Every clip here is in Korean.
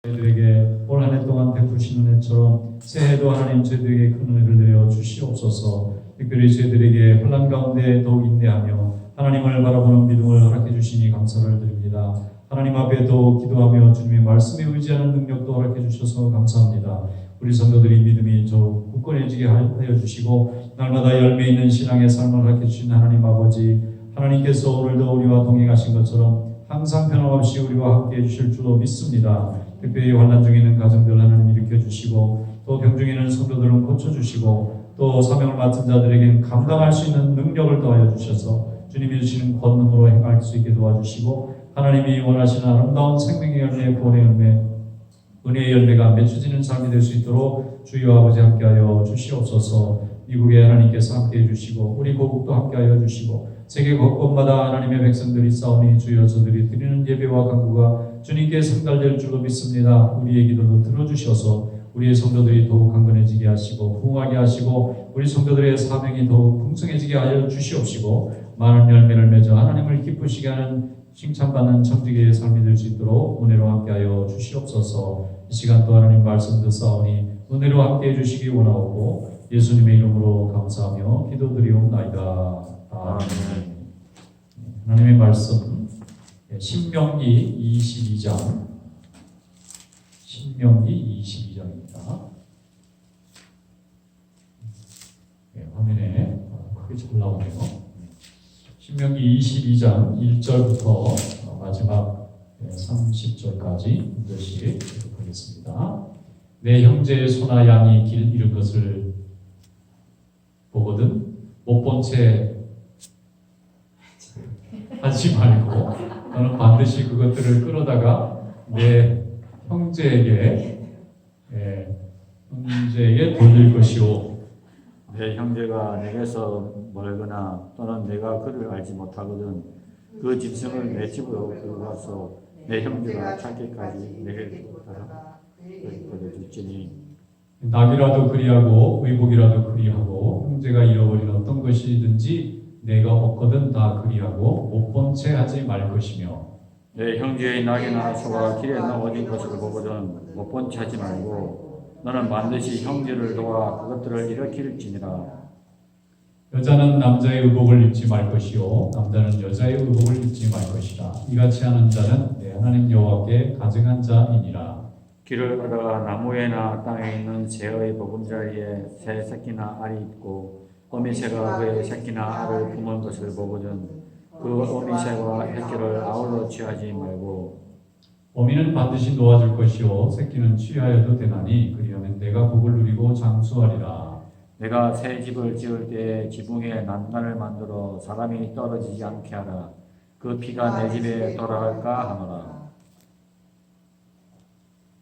저희들에게 올 한 해 동안 베푸신 은혜처럼 새해도 하나님 저희들에게 큰 은혜를 내려 주시옵소서. 특별히 저희들에게 혼란 가운데 더욱 인내하며 하나님을 바라보는 믿음을 허락해 주시니 감사를 드립니다. 하나님 앞에 더욱 기도하며 주님의 말씀에 의지하는 능력도 허락해 주셔서 감사합니다. 우리 성도들이 믿음이 더욱 굳건해지게 하여 주시고 날마다 열매 있는 신앙의 삶을 허락해 주신 하나님 아버지, 하나님께서 오늘도 우리와 동행하신 것처럼 항상 변함없이 우리와 함께 해주실 줄로 믿습니다. 특별히 환난 중에 있는 가정들 하나님 일으켜주시고 또 병 중에 있는 성도들은 고쳐주시고 또 사명을 맡은 자들에게는 감당할 수 있는 능력을 더하여 주셔서 주님이 주시는 권능으로 행할 수 있게 도와주시고 하나님이 원하시는 아름다운 생명의 열매, 구원의 열매, 은혜의 열매가 맺혀지는 삶이 될 수 있도록 주여 아버지 함께하여 주시옵소서. 미국에 하나님께서 함께해 주시고 우리 고국도 함께하여 주시고 세계 곳곳마다 하나님의 백성들이 싸우니 주여 저들이 드리는 예배와 간구가 주님께 상달될 줄로 믿습니다. 우리의 기도도 들어주셔서 우리의 성도들이 더욱 강건해지게 하시고 부흥하게 하시고 우리 성도들의 사명이 더욱 풍성해지게 하여 주시옵시고 많은 열매를 맺어 하나님을 기쁘시게 하는 칭찬받는 청지기의 삶이 될 수 있도록 은혜로 함께하여 주시옵소서. 이 시간 또 하나님 말씀 듣사오니 은혜로 함께해 주시기 원하옵고 예수님의 이름으로 감사하며 기도드리옵나이다. 아멘. 하나님의 말씀 신명기 22장 신명기 22장입니다. 화면에 크게 잘 나오네요. 신명기 22장 1절부터 마지막 30절까지 한 절씩 읽어보겠습니다. 내 형제의 소나 양이 길 잃은 것을 보거든 못 본 채 하지 말고 너는 반드시 그것들을 끌어다가 내 형제에게 돌릴 것이오. 내 형제가 내게서 멀거나 또는 내가 그를 알지 못하거든 그 짐승을 내 집으로 끌어가서 내 형제가 찾기까지 내게 보여줄지니 낙이라도 그리하고 의복이라도 그리하고 형제가 잃어버린 어떤 것이든지 내가 없거든 다 그리하고 못 본 채 하지 말 것이며 내 형제의 낙이나 소가 길에 넘어진 것을 보거든 못 본 채 하지 말고 너는 반드시 형제를 도와 그것들을 일으킬지니라. 여자는 남자의 의복을 입지 말 것이요 남자는 여자의 의복을 입지 말 것이라. 이같이 하는 자는 내 하나님 여호와께 가증한 자이니라. 길을 가다가 나무에나 땅에 있는 새의 보금자리에 새 새끼나 알이 있고 어미새가 그의 새끼나 알을 품은 것을 보거든 그 어미새와 새끼를 아울러 취하지 말고 어미는 반드시 놓아줄 것이요 새끼는 취하여도 되나니 그리하면 내가 복을 누리고 장수하리라. 내가 새 집을 지을 때에 지붕에 난간을 만들어 사람이 떨어지지 않게 하라. 그 피가 내 집에 돌아갈까 하노라.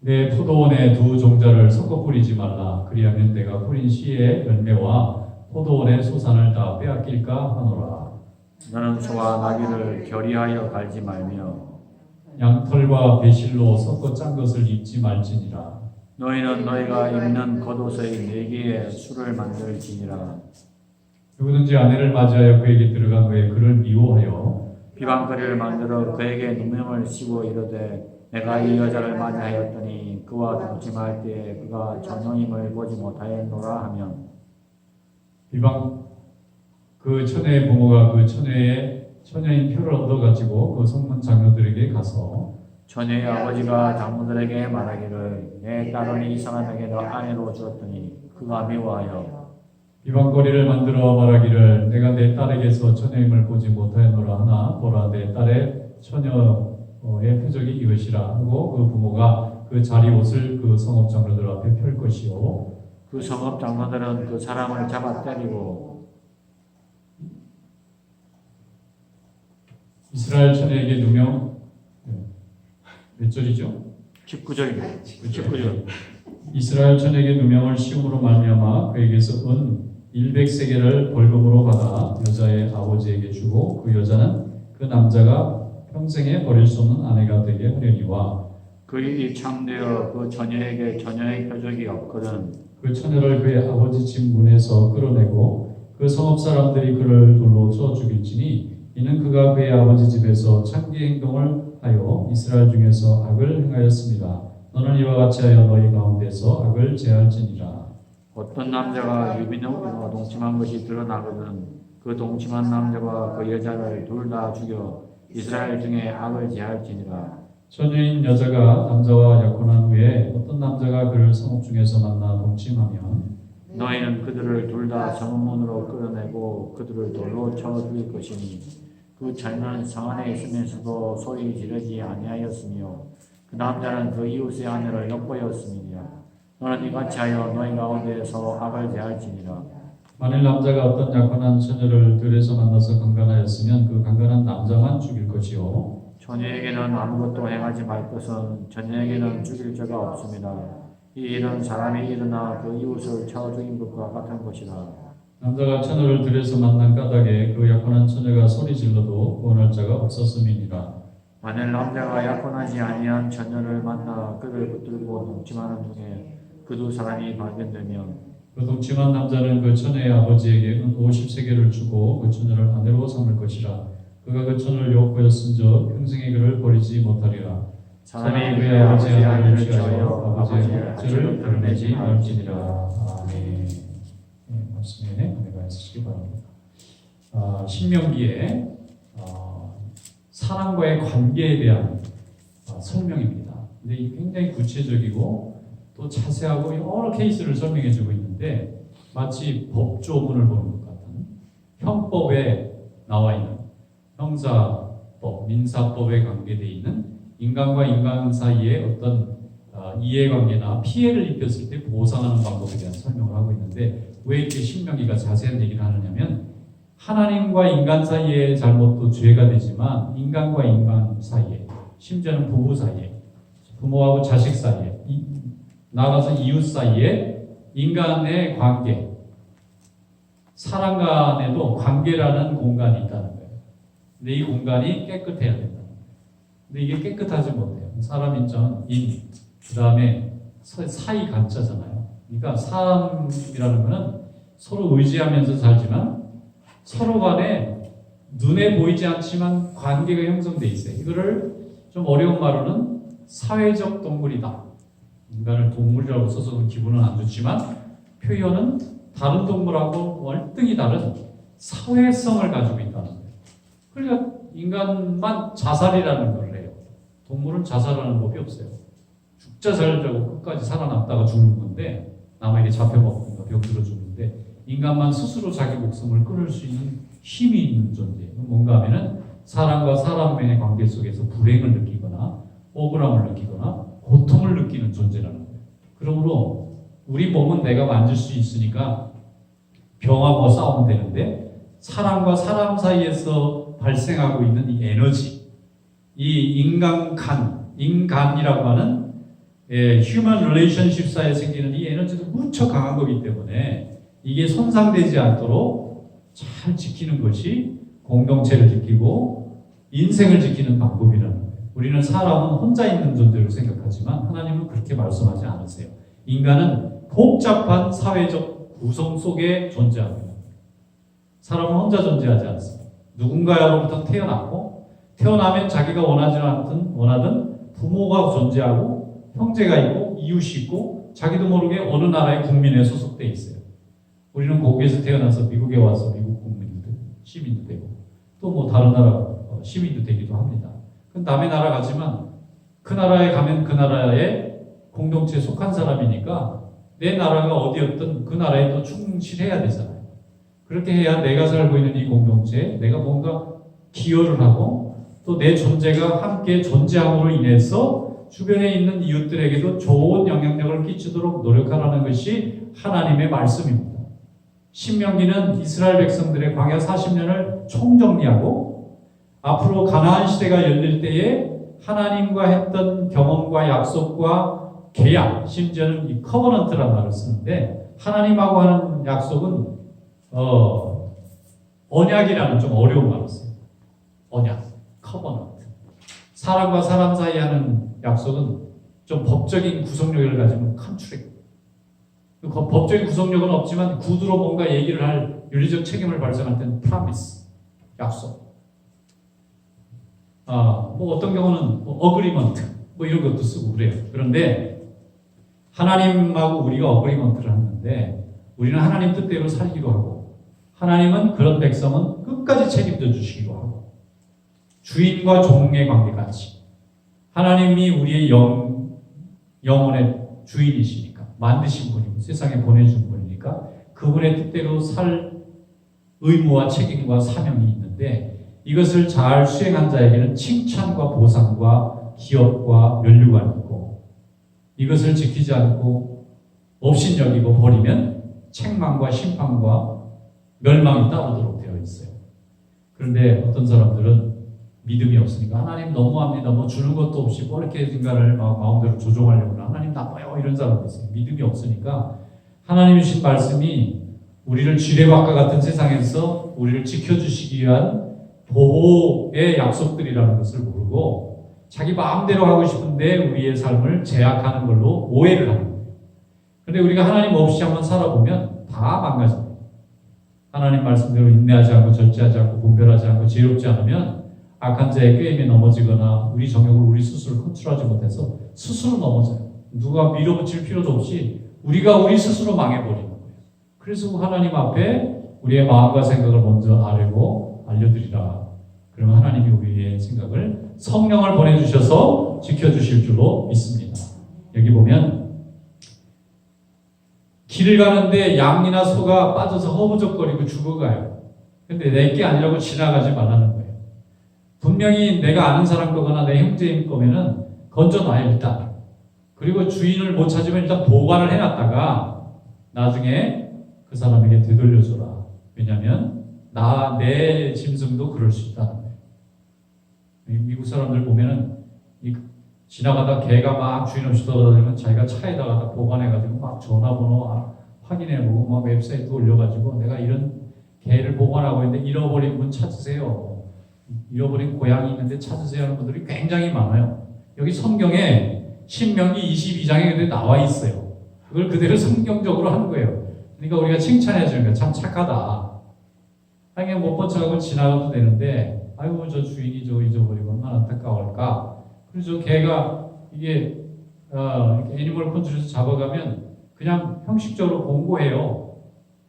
내 포도원에 두 종자를 섞어 뿌리지 말라. 그리하면 내가 뿌린 씨의 열매와 포도원의 소산을 다 빼앗길까 하노라. 너는 소와 나귀를 결의하여 갈지 말며 양털과 배실로 섞어 짠 것을 입지 말지니라. 너희는 너희가 입는 겉옷의 네 개의 술을 만들지니라. 누구든지 아내를 맞이하여 그에게 들어간 후에 그를 미워하여 비방거리를 만들어 그에게 누명을 씌워 이르되 내가 이 여자를 맞이하였더니 그와 동침할 때에 그가 전형임을 보지 못하였노라 하면 비방 그 처녀의 부모가 그 처녀인 표를 얻어가지고 그 성문 장로들에게 가서 처녀의 아버지가 장모들에게 말하기를 내 딸은 이 사람에게 너 아내로 주었더니 그가 미워하여 비방거리를 만들어 말하기를 내가 내 딸에게서 처녀임을 보지 못하였노라 하나 보라 내 딸의 처녀의 표적이 이것이라 하고 그 부모가 그 자리 옷을 그 성읍 장로들 앞에 펼 것이요 그 성읍 장로들은 그 사람을 잡아 때리고 이스라엘 처녀에게 누명 몇 절이죠? 19절입니다. 19절. 이스라엘 처녀에게 누명을 씌움으로 말미암아 그에게서 은 100세겔을 벌금으로 받아 여자의 아버지에게 주고 그 여자는 그 남자가 평생에 버릴 수 없는 아내가 되게 하려니와 그의 창되어 그 처녀에게 처녀의 표적이 없거든 그 처녀를 그의 아버지 집 문에서 끌어내고 그 성읍 사람들이 그를 돌로 쳐 죽일지니 이는 그가 그의 아버지 집에서 창기 행동을 하여 이스라엘 중에서 악을 행하였습니다. 너는 이와 같이 하여 너희 가운데서 악을 제할지니라. 어떤 남자가 유비노기로 동침한 것이 드러나거든 그 동침한 남자와 그 여자를 둘 다 죽여 이스라엘 중에 악을 제할지니라. 처녀인 여자가 남자와 약혼한 후에 어떤 남자가 그를 성읍 중에서 만나 동침하면 너희는 그들을 둘 다 성문으로 끌어내고 그들을 돌로 쳐 죽일 것이니 그 처녀는 성 안에 있으면서도 소리 지르지 아니하였으며 그 남자는 그 이웃의 아내를 엿보였음이니라. 너는 이같이 하여 너희 가운데에서 악을 제할지니라. 만일 남자가 어떤 약혼한 처녀를 들에서 만나서 강간하였으면 그 강간한 남자만 죽일 것이요 처녀에게는 아무것도 행하지 말 것은 처녀에게는 죽일 죄가 없습니다. 이 일은 사람이 일어나 그 이웃을 쳐 죽인 것과 같은 것이라. 남자가 처녀를 들에서 만난 까닭에 그 약혼한 처녀가 소리 질러도 구원할 자가 없었음이니라. 만일 남자가 약혼하지 아니한 처녀를 만나 그를 붙들고 동침하는 중에 그 두 사람이 발견되면 그 동침한 남자는 그 처녀의 아버지에게 은 50세겔을 주고 그 처녀를 아내로 삼을 것이라. 그가 그 처녀를 엿보였은즉 평생에 그를 버리지 못하리라. 사람이 그의 아버지의 아내를 취하여 아버지의 죄를 드러내지 말지니라. 아멘. 말씀에 은혜가 있으시기 바랍니다. 신명기에 사람과의 관계에 대한 설명입니다. 근데 이 굉장히 구체적이고 또 자세하고 여러 케이스를 설명해주고 있는데 마치 법조문을 보는 것 같은 형법에 나와 있는 형사법, 민사법에 관계되어 있는 인간과 인간 사이의 어떤 이해관계나 피해를 입혔을 때 보상하는 방법에 대한 설명을 하고 있는데 왜 이렇게 신명기가 자세한 얘기를 하느냐면 하나님과 인간 사이의 잘못도 죄가 되지만 인간과 인간 사이에 심지어는 부부 사이에 부모하고 자식 사이에 나아가서 이웃 사이에 인간의 관계 사람 간에도 관계라는 공간이 있다는 거예요. 근데 이 공간이 깨끗해야 된다는 거예요. 근데 이게 깨끗하지 못해요. 사람 인자는 인, 그 다음에 사이 간자잖아요. 그러니까 사람이라는 거는 서로 의지하면서 살지만 서로 간에 눈에 보이지 않지만 관계가 형성돼 있어요. 이거를 좀 어려운 말로는 사회적 동물이다. 인간을 동물이라고 써서 기분은 안 좋지만 표현은 다른 동물하고 월등히 다른 사회성을 가지고 있다는 거예요. 그러니까 인간만 자살이라는 걸 해요. 동물은 자살하는 법이 없어요. 죽자 살자고 끝까지 살아남다가 죽는 건데 남에게 잡혀먹든가 병들어 죽는데 인간만 스스로 자기 목숨을 끊을 수 있는 힘이 있는 존재예요. 뭔가 하면은 사람과 사람의 관계 속에서 불행을 느끼거나 억울함을 느끼거나 고통을 느끼는 존재라는 거예요. 그러므로 우리 몸은 내가 만질 수 있으니까 병하고 싸우면 되는데 사람과 사람 사이에서 발생하고 있는 이 에너지, 이 인간이라고 하는 휴먼 릴레이션십 사이에 생기는 이 에너지도 무척 강한 거기 때문에 이게 손상되지 않도록 잘 지키는 것이 공동체를 지키고 인생을 지키는 방법이라는 거예요. 우리는 사람은 혼자 있는 존재로 생각하지만 하나님은 그렇게 말씀하지 않으세요. 인간은 복잡한 사회적 구성 속에 존재합니다. 사람은 혼자 존재하지 않습니다. 누군가로부터 태어났고 태어나면 자기가 원하든 부모가 존재하고 형제가 있고 이웃이 있고 자기도 모르게 어느 나라의 국민에 소속돼 있어요. 우리는 거기에서 태어나서 미국에 와서 미국 국민도 시민도 되고 또 뭐 다른 나라 시민도 되기도 합니다. 그건 남의 나라 가지만 그 나라에 가면 그 나라의 공동체에 속한 사람이니까 내 나라가 어디였든 그 나라에 또 충실해야 되잖아요. 그렇게 해야 내가 살고 있는 이 공동체에 내가 뭔가 기여를 하고 또 내 존재가 함께 존재함으로 인해서 주변에 있는 이웃들에게도 좋은 영향력을 끼치도록 노력하라는 것이 하나님의 말씀입니다. 신명기는 이스라엘 백성들의 광야 40년을 총정리하고 앞으로 가나안 시대가 열릴 때에 하나님과 했던 경험과 약속과 계약, 심지어는 이 커버넌트라는 말을 쓰는데 하나님하고 하는 약속은 언약이라는 좀 어려운 말을 써요. 언약, 커버넌트. 사람과 사람 사이에 하는 약속은 좀 법적인 구속력을 가지면 컨트랙트. 법적인 구속력은 없지만 구두로 뭔가 얘기를 할 윤리적 책임을 발생할 때는 프라미스, 약속. 뭐 어떤 경우는 어그리먼트, 뭐 이런 것도 쓰고 그래요. 그런데 하나님하고 우리가 어그리먼트를 하는데 우리는 하나님 뜻대로 살기도 하고 하나님은 그런 백성은 끝까지 책임져 주시기도 하고 주인과 종의 관계같이 하나님이 우리의 영혼의 주인이시니까 만드신 분이고 세상에 보내준 분이니까 그분의 뜻대로 살 의무와 책임과 사명이 있는데 이것을 잘 수행한 자에게는 칭찬과 보상과 기업과 면류관이 있고 이것을 지키지 않고 업신여기고 버리면 책망과 심판과 멸망이 따르도록 되어 있어요. 그런데 어떤 사람들은 믿음이 없으니까 하나님 너무합니다. 뭐 주는 것도 없이 뭐 이렇게 인간을 마음대로 조종하려고 하나님 나빠요 이런 사람도 있어요. 믿음이 없으니까 하나님이 주신 말씀이 우리를 지뢰밭과 같은 세상에서 우리를 지켜주시기 위한 보호의 약속들이라는 것을 모르고 자기 마음대로 하고 싶은데 우리의 삶을 제약하는 걸로 오해를 하는 거예요. 그런데 우리가 하나님 없이 한번 살아보면 다 망가집니다. 하나님 말씀대로 인내하지 않고 절제하지 않고 분별하지 않고 지혜롭지 않으면 악한 자의 꾀임에 넘어지거나 우리 정욕을 우리 스스로 컨트롤하지 못해서 스스로 넘어져요. 누가 밀어붙일 필요도 없이 우리가 우리 스스로 망해버리는 거예요. 그래서 하나님 앞에 우리의 마음과 생각을 먼저 아뢰고 알려드리라. 그러면 하나님이 우리의 생각을 성령을 보내주셔서 지켜주실 줄로 믿습니다. 여기 보면 길을 가는데 양이나 소가 빠져서 허우적거리고 죽어가요. 근데 내게 아니라고 지나가지 말라는 거예요. 분명히 내가 아는 사람 거거나 내 형제인 거면은 건져놔요 일단. 그리고 주인을 못 찾으면 일단 보관을 해놨다가 나중에 그 사람에게 되돌려줘라. 왜냐하면 내 짐승도 그럴 수 있다는 거예요. 미국 사람들 보면은 지나가다 개가 막 주인 없이 돌아다니면 자기가 차에다가 다 보관해가지고 막 전화번호 확인해보고 막 웹사이트 올려가지고 내가 이런 개를 보관하고 있는데 잃어버린 분 찾으세요. 잃어버린 고양이 있는데 찾으세요 하는 분들이 굉장히 많아요. 여기 성경에 신명기 22장에 나와 있어요. 그걸 그대로 성경적으로 하는 거예요. 그러니까 우리가 칭찬해 주는 거야. 참 착하다. 그냥 못 본 척하고 지나가도 되는데 아이고 저 주인이 저 잊어버리고 얼마나 안타까울까. 그래서 개가 이게 애니멀 컨트롤에서 잡아가면 그냥 형식적으로 공고해요.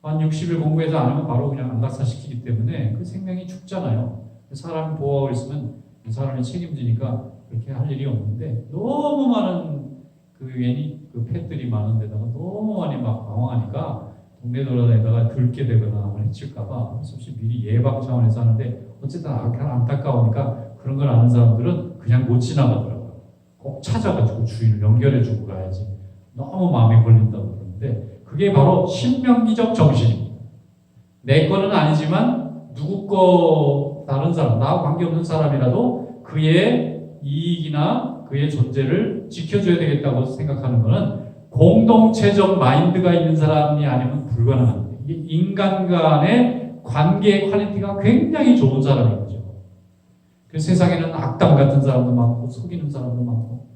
한 60일 공고해서 안 하면 바로 그냥 안락사시키기 때문에 그 생명이 죽잖아요. 사람이 보호하고 있으면 그 사람이 책임지니까 그렇게 할 일이 없는데 너무 많은 그 펫들이 많은 데다가 너무 많이 막 방황하니까 동네 돌아다니다가 긁게 되거나 해칠까봐 혹시 미리 예방 차원에서 하는데 어쨌든 안타까우니까 그런 걸 아는 사람들은 그냥 못 지나가더라고요. 꼭 찾아가지고 주인을 연결해주고 가야지. 너무 마음에 걸린다고 그러는데 그게 바로 신명기적 정신입니다. 내 거는 아니지만 누구 거 다른 사람, 나하고 관계없는 사람이라도 그의 이익이나 그의 존재를 지켜줘야 되겠다고 생각하는 것은 공동체적 마인드가 있는 사람이 아니면 불가능합니다. 이게 인간 간의 관계의 퀄리티가 굉장히 좋은 사람인 거죠. 그래서 세상에는 악당 같은 사람도 많고 속이는 사람도 많고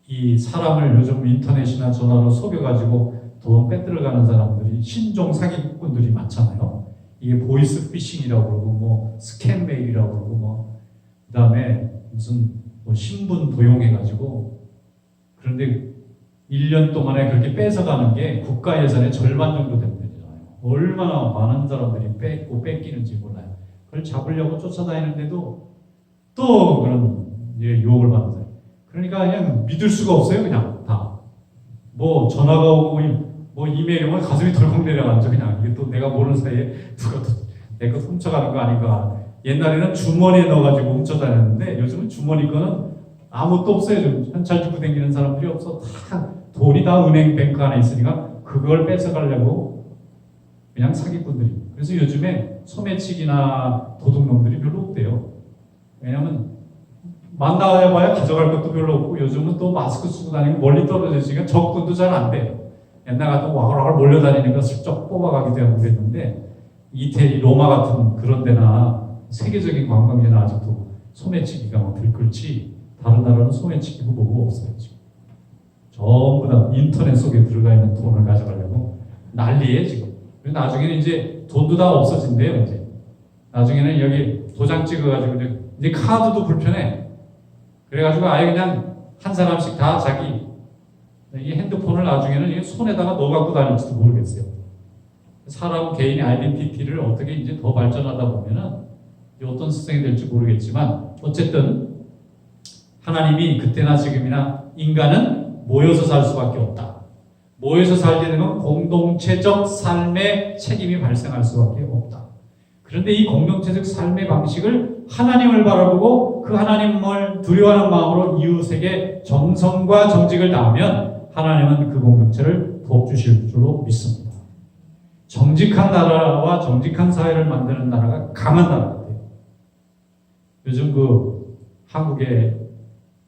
이 사람을 요즘 인터넷이나 전화로 속여가지고 돈 빼들어가는 사람들이 신종 사기꾼들이 많잖아요. 이게 보이스 피싱이라고 그러고 뭐 스캔 메일이라고 그러고 뭐 그다음에 무슨 뭐 신분 도용해가지고 그런데 1년 동안에 그렇게 뺏어가는 게 국가 예산의 절반 정도 됩니다. 얼마나 많은 사람들이 뺏기는지 몰라요. 그걸 잡으려고 쫓아다니는데도 또 그런 유혹을 받는 거예요. 그러니까 그냥 믿을 수가 없어요. 그냥 다. 뭐 전화가 오고 뭐 이메일이 오면 가슴이 덜컥 내려앉죠. 그냥 이게 또 내가 모르는 사이에 누가 또 내 거 훔쳐가는 거 아닌가. 옛날에는 주머니에 넣어가지고 훔쳐다녔는데 요즘은 주머니 거는 아무것도 없어요. 현찰 주고 다니는 사람들이 없어. 다 돈이 다 은행 뱅크 안에 있으니까 그걸 뺏어가려고 그냥 사기꾼들이. 그래서 요즘에 소매치기나 도둑놈들이 별로 없대요. 왜냐면 만나봐야 가져갈 것도 별로 없고 요즘은 또 마스크 쓰고 다니고 멀리 떨어져 있으니까 접근도 잘 안 돼요. 옛날 같은 와글와글 몰려다니니까 슬쩍 뽑아가기도 하고 그랬는데 이태리 로마 같은 그런 데나 세계적인 관광지는 아직도 소매치기가 막 들끓지 다른 나라는 소매치기 후보가 없어요. 지금. 전부 다 인터넷 속에 들어가 있는 돈을 가져가려고 난리예요 지금. 나중에는 이제 돈도 다 없어진대요. 이제 나중에는 여기 도장 찍어가지고 이제 카드도 불편해. 그래가지고 아예 그냥 한 사람씩 다 자기 이 핸드폰을 나중에는 이 손에다가 넣어 갖고 다닐지도 모르겠어요. 사람 개인의 아이덴티티를 어떻게 이제 더 발전하다 보면은 어떤 세상이 될지 모르겠지만 어쨌든 하나님이 그때나 지금이나 인간은 모여서 살 수밖에 없다. 모여서 살게 되면 공동체적 삶의 책임이 발생할 수밖에 없다. 그런데 이 공동체적 삶의 방식을 하나님을 바라보고 그 하나님을 두려워하는 마음으로 이웃에게 정성과 정직을 다하면 하나님은 그 공동체를 도와주실 줄로 믿습니다. 정직한 나라와 정직한 사회를 만드는 나라가 강한 나라 같아요. 요즘 그 한국에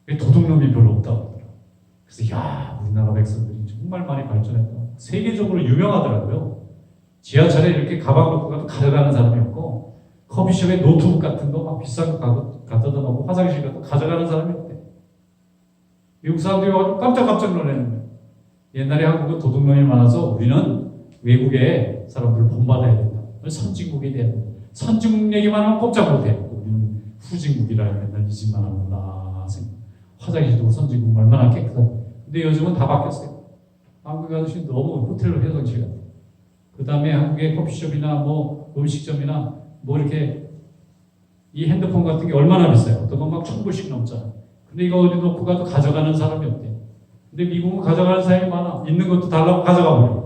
도둑놈이 별로 없다고 하더라고요. 그래서 야, 우리나라 백성들이 정말 많이 발전했다. 세계적으로 유명하더라고요. 지하철에 이렇게 가방 놓고 가도 가져가는 사람이 없고 커피숍에 노트북 같은 거 막 비싼 거 갖다 놓고 화장실 가도 가져가는 사람이 없대. 미국 사람들이 와서 깜짝깜짝 놀라는 거예요. 옛날에 한국은 도둑놈이 많아서 우리는 외국에 사람들을 본받아야 된다. 선진국이 돼야 된다. 선진국 얘기만 하면 꼼짝 못해. 우리는 후진국이라 맨날 이 집만 하는구나. 화장실도 선진국 얼마나 깨끗하다. 근데 요즘은 다 바뀌었어요. 한국 아저씨 너무 호텔로 회장실 같아요. 그 다음에 한국의 커피숍이나 뭐 음식점이나 뭐 이렇게 이 핸드폰 같은 게 얼마나 비싸요. 어떤 건 막 1,000불씩 넘잖아. 근데 이거 어디 놓고 가도 가져가는 사람이 없대. 근데 미국은 가져가는 사람이 많아. 있는 것도 달라고 가져가 버려.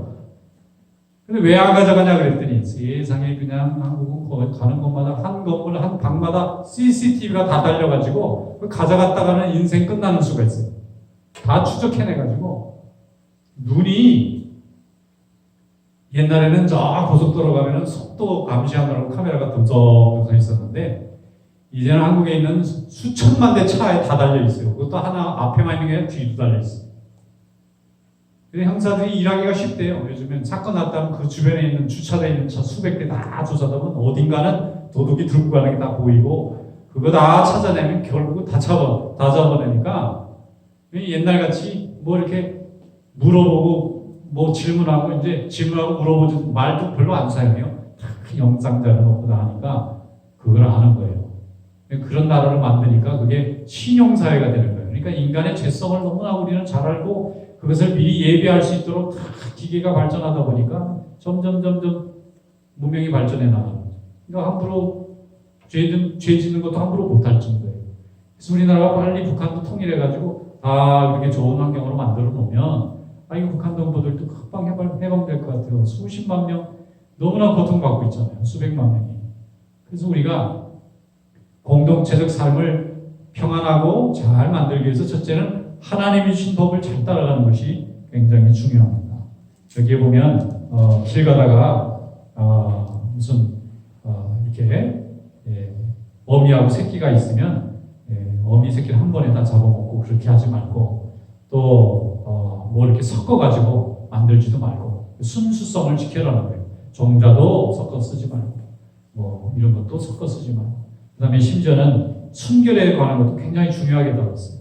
근데 왜 안 가져가냐 그랬더니 세상에 그냥 한국은 가는 곳마다 한 건물 한 방마다 CCTV가 다 달려가지고 가져갔다가는 인생 끝나는 수가 있어요. 다 추적해내가지고 눈이 옛날에는 저 고속도로 가면은 속도 감시하느라고 카메라가 듬성듬성 있었는데 이제는 한국에 있는 수천만 대 차에 다 달려 있어요. 그것도 하나 앞에만 있는 게 아니라 뒤도 달려 있어요. 근데 형사들이 일하기가 쉽대요. 요즘엔 사건 났다면 그 주변에 있는 주차되어 있는 차 수백 대 다 조사하면 어딘가는 도둑이 들고 가는 게 다 보이고 그거 다 찾아내면 결국 다 잡아내니까 옛날같이 뭐 이렇게 물어보고 뭐 질문하고 이제 질문하고 물어보지 말도 별로 안 사용해요. 다 영상자료 놓고 다 하니까 그걸 아는 거예요. 그런 나라를 만드니까 그게 신용사회가 되는 거예요. 그러니까 인간의 죄성을 너무나 우리는 잘 알고 그것을 미리 예비할 수 있도록 다 기계가 발전하다 보니까 점점 문명이 발전해 나가는 거죠. 그러니까 함부로 죄 짓는 것도 함부로 못할 정도예요. 그래서 우리나라가 빨리 북한도 통일해가지고 다 이렇게 좋은 환경으로 만들어 놓으면 이거 북한 동포들도 금방 해방될 것 같아요. 수십만 명 너무나 고통받고 있잖아요. 수백만 명이. 그래서 우리가 공동체적 삶을 평안하고 잘 만들기 위해서 첫째는 하나님이 주신 법을 잘 따라가는 것이 굉장히 중요합니다. 여기에 보면 길 가다가 이렇게 어미하고 새끼가 있으면 어미 새끼를 한 번에 다 잡아먹고 그렇게 하지 말고 또 뭐 이렇게 섞어가지고 만들지도 말고 순수성을 지켜라는 거예요. 종자도 섞어 쓰지 말고 뭐 이런 것도 섞어 쓰지 말고 그 다음에 심지어는 순결에 관한 것도 굉장히 중요하게 다뤘어요.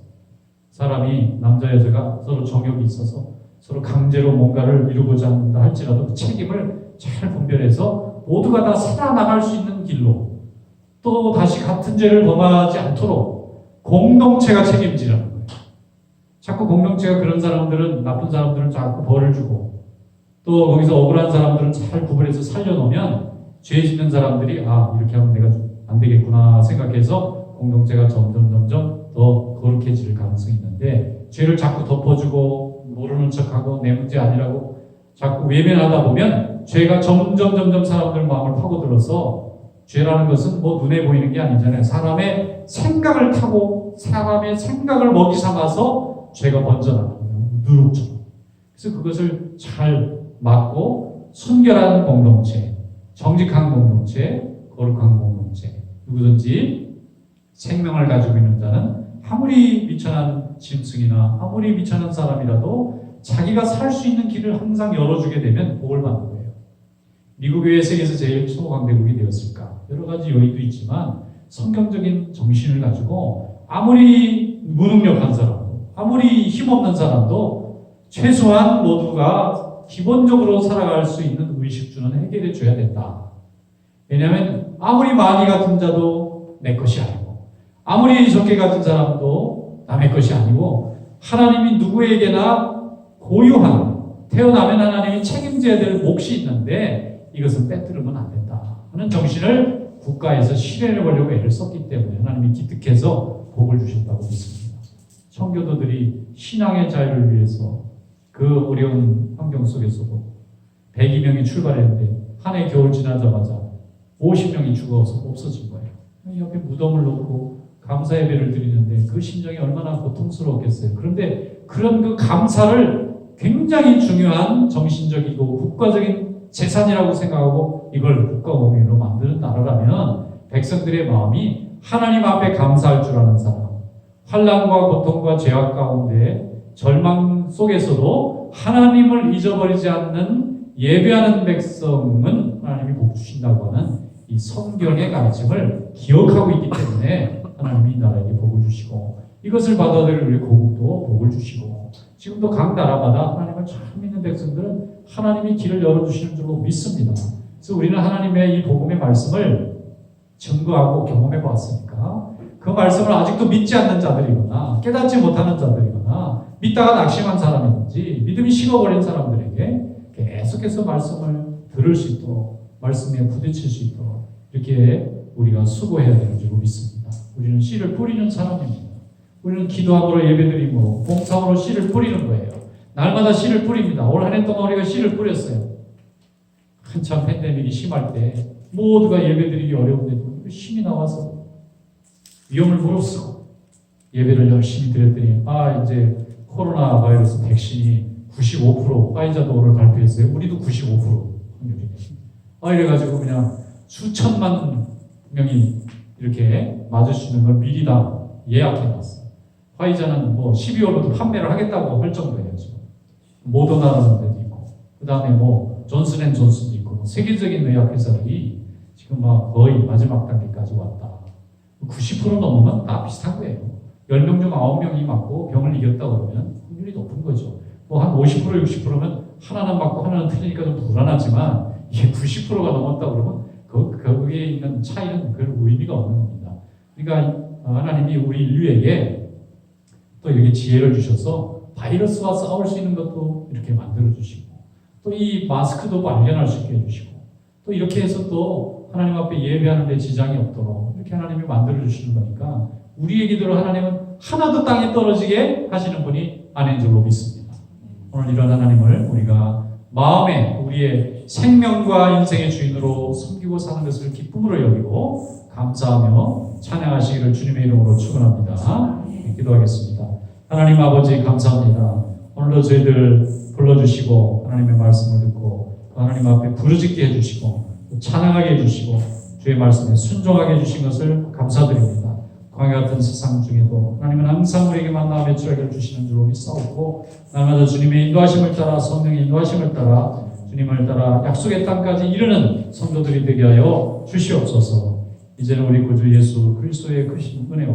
사람이 남자 여자가 서로 정욕이 있어서 서로 강제로 뭔가를 이루고자 한다 할지라도 그 책임을 잘 분별해서 모두가 다 살아나갈 수 있는 길로 또 다시 같은 죄를 범하지 않도록 공동체가 책임지라는 거예요. 자꾸 공동체가 그런 사람들은 나쁜 사람들은 자꾸 벌을 주고 또 거기서 억울한 사람들은 잘 구분해서 살려놓으면 죄 짓는 사람들이 이렇게 하면 내가 안 되겠구나 생각해서 공동체가 점점 더 거룩해질 가능성이 있는데 죄를 자꾸 덮어주고 모르는 척하고 내 문제 아니라고 자꾸 외면하다 보면 죄가 점점 사람들 마음을 파고들어서 죄라는 것은 뭐 눈에 보이는 게 아니잖아요. 사람의 생각을 타고 사람의 생각을 먹이 삼아서 죄가 번져나가는 거예요. 누룩처럼. 그래서 그것을 잘 막고 순결한 공동체, 정직한 공동체, 거룩한 공동체 누구든지 생명을 가지고 있는 자는 아무리 미천한 짐승이나 아무리 미천한 사람이라도 자기가 살 수 있는 길을 항상 열어주게 되면 복을 받는 거예요. 미국이 왜 세계에서 제일 초강대국이 되었을까? 여러 가지 요인도 있지만 성경적인 정신을 가지고 아무리 무능력한 사람도 아무리 힘없는 사람도 최소한 모두가 기본적으로 살아갈 수 있는 의식주는 해결해 줘야 된다. 왜냐하면 아무리 많이 같은 자도 내 것이 아니고 아무리 적게 같은 사람도 남의 것이 아니고 하나님이 누구에게나 고유한, 태어나면 하나님이 책임져야 될 몫이 있는데 이것을 빼뜨리면 안 된다 하는 정신을 국가에서 실현해 보려고 애를 썼기 때문에 하나님이 기특해서 복을 주셨다고 믿습니다. 청교도들이 신앙의 자유를 위해서 그 어려운 환경 속에서도 102명이 출발했는데 한 해 겨울 지나자마자 50명이 죽어서 없어진 거예요. 옆에 무덤을 놓고 감사 예배를 드리는데 그 심정이 얼마나 고통스러웠겠어요. 그런데 그런 그 감사를 굉장히 중요한 정신적이고 국가적인 재산이라고 생각하고 이걸 국가공유로 만드는 나라라면 백성들의 마음이 하나님 앞에 감사할 줄 아는 사람, 환난과 고통과 죄악 가운데 절망 속에서도 하나님을 잊어버리지 않는 예배하는 백성은 하나님이 복 주신다고 하는 이 성경의 가르침을 기억하고 있기 때문에 하나님이 이 나라에게 복을 주시고 이것을 받아들일 우리 고국도 복을 주시고 지금도 각 나라마다 하나님을 잘 믿는 백성들은 하나님이 길을 열어주시는 줄로 믿습니다. 그래서 우리는 하나님의 이 복음의 말씀을 증거하고 경험해 보았으니까 그 말씀을 아직도 믿지 않는 자들이거나 깨닫지 못하는 자들이거나 믿다가 낙심한 사람이든지 믿음이 식어버린 사람들에게 계속해서 말씀을 들을 수 있도록 말씀에 부딪힐 수 있도록 이렇게 우리가 수고해야 되는 줄 믿습니다. 우리는 씨를 뿌리는 사람입니다. 우리는 기도함으로 예배드림으로 봉사함으로 씨를 뿌리는 거예요. 날마다 씨를 뿌립니다. 올 한 해 동안 우리가 씨를 뿌렸어요. 한참 팬데믹이 심할 때 모두가 예배드리기 어려운데도 힘이 나와서 위험을 무릅쓰고 예배를 열심히 드렸더니 이제 코로나 바이러스 백신이 95% 화이자도 오늘 발표했어요. 우리도 95% 확률이네. 이래가지고 그냥 수천만 명이 이렇게 맞을 수 있는 걸 미리 다 예약해놨어요. 화이자는 12월부터 판매를 하겠다고 할 정도예요. 지금. 모더나라는 데도 있고 그 다음에 존슨앤존슨도 있고 세계적인 의약회사들이 지금 거의 마지막 단계까지 왔다. 90% 넘으면 다 비슷한 거예요. 10명 중 9명이 맞고 병을 이겼다 그러면 확률이 높은 거죠. 한 50% 60%면 하나는 맞고 하나는 틀리니까 좀 불안하지만 이게 90%가 넘었다 그러면 거기에 있는 차이는 별 의미가 없는 겁니다. 그러니까 하나님이 우리 인류에게 또 이렇게 지혜를 주셔서 바이러스와 싸울 수 있는 것도 이렇게 만들어 주시고 또 이 마스크도 발견할 수 있게 해주시고 또 이렇게 해서 또 하나님 앞에 예배하는 데 지장이 없도록 이렇게 하나님이 만들어 주시는 거니까 우리의 기도를 하나님은 하나도 땅에 떨어지게 하시는 분이 아닌 줄로 믿습니다. 오늘 이런 하나님을 우리가 마음에 우리의 생명과 인생의 주인으로 섬기고 사는 것을 기쁨으로 여기고 감사하며 찬양하시기를 주님의 이름으로 축원합니다. 기도하겠습니다. 하나님 아버지 감사합니다. 오늘도 저희들 불러주시고 하나님의 말씀을 듣고 하나님 앞에 부르짖게 해주시고 찬양하게 해주시고 주의 말씀에 순종하게 해주신 것을 감사드립니다. 광야 같은 세상 중에도 하나님은 항상 우리에게 만나 매출하기를 주시는 줄로 믿사옵고 날마다 주님의 인도하심을 따라 성령의 인도하심을 따라 주님을 따라 약속의 땅까지 이르는 성도들이 되게 하여 주시옵소서. 이제는 우리 구주 예수 그리스도의 크신 은혜와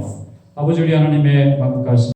아버지 우리 하나님의 만국하신